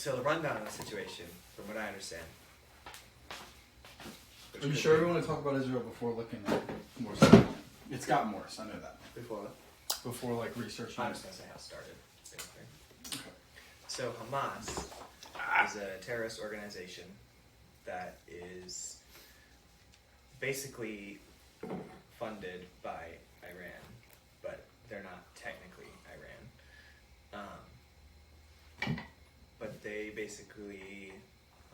So the rundown of the situation, from what I understand. Are you sure we want to talk about Israel before looking at more stuff? It's gotten worse, I know that. Before what? Before, like, researching. I'm just going to say how it started. Basically. Okay. So Hamas is a terrorist organization that is basically funded by Iran, but they're not technically Iran. But they basically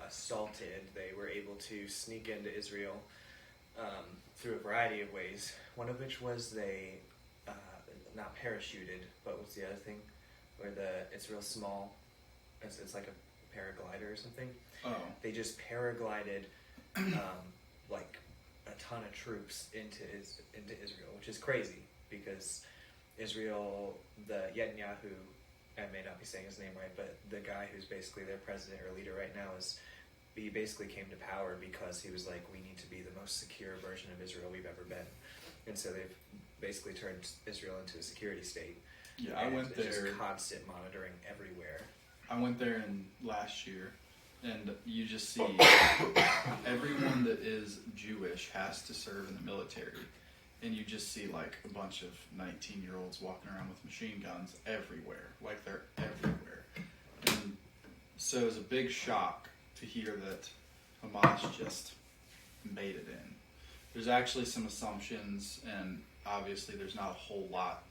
assaulted, they were able to sneak into Israel through a variety of ways, one of which was they, not parachuted, but what's the other thing? Where it's real small, it's like a paraglider or something. Oh. They just paraglided like a ton of troops into Israel, which is crazy because Israel, the Netanyahu, I may not be saying his name right, but the guy who's basically their president or leader right now he basically came to power because he was like, we need to be the most secure version of Israel we've ever been. And so they've basically turned Israel into a security state. Yeah, I went there. Just constant monitoring everywhere. I went there last year, and you just see everyone that is Jewish has to serve in the military. And you just see like a bunch of 19-year-olds walking around with machine guns everywhere. Like they're everywhere. And so it was a big shock to hear that Hamas just invaded in. There's actually some assumptions, and obviously there's not a whole lot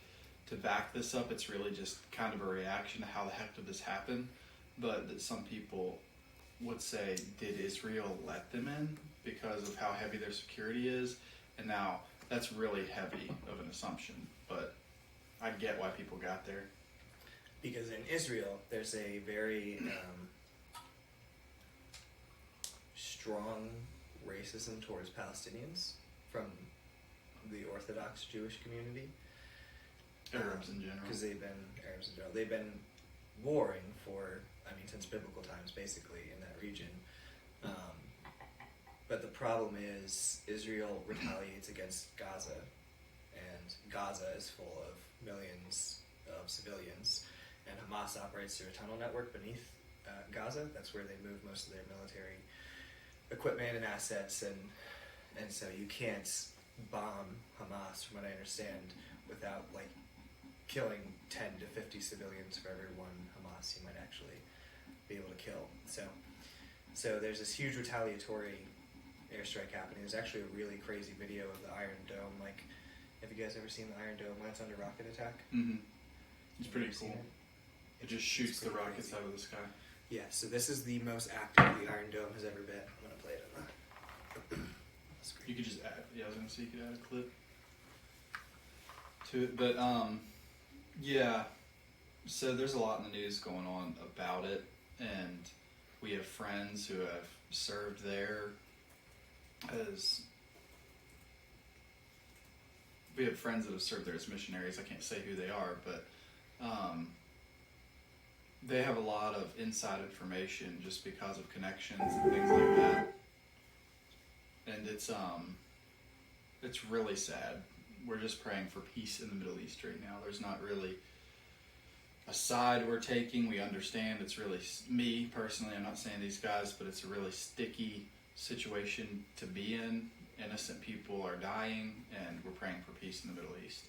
to back this up. It's really just kind of a reaction to how the heck did this happen. But that some people would say, did Israel let them in because of how heavy their security is? And now that's really heavy of an assumption, but I get why people got there. Because in Israel, there's a very strong racism towards Palestinians from the Orthodox Jewish community. Arabs in general. Because they've been warring since biblical times, basically, in that region. But the problem is Israel retaliates against Gaza, and Gaza is full of millions of civilians, and Hamas operates through a tunnel network beneath Gaza. That's where they move most of their military equipment and assets, and so you can't bomb Hamas, from what I understand, without like killing 10 to 50 civilians for every one Hamas you might actually be able to kill. So there's this huge retaliatory airstrike happening. There's actually a really crazy video of the Iron Dome. Like, have you guys ever seen the Iron Dome when it's under rocket attack? Mm-hmm. It's pretty cool. It just shoots the rockets out of the sky. Yeah, so this is the most active the Iron Dome has ever been. I'm going to play it on the screen. You could just add, I was going to say you could add a clip to it. But, yeah, so there's a lot in the news going on about it, and we have friends who have served there as missionaries. I can't say who they are, but they have a lot of inside information just because of connections and things like that. And it's really sad. We're just praying for peace in the Middle East right now. There's not really a side we're taking. We understand it's really, me personally, I'm not saying these guys, but it's a really sticky situation to be in. Innocent people are dying, and we're praying for peace in the Middle East.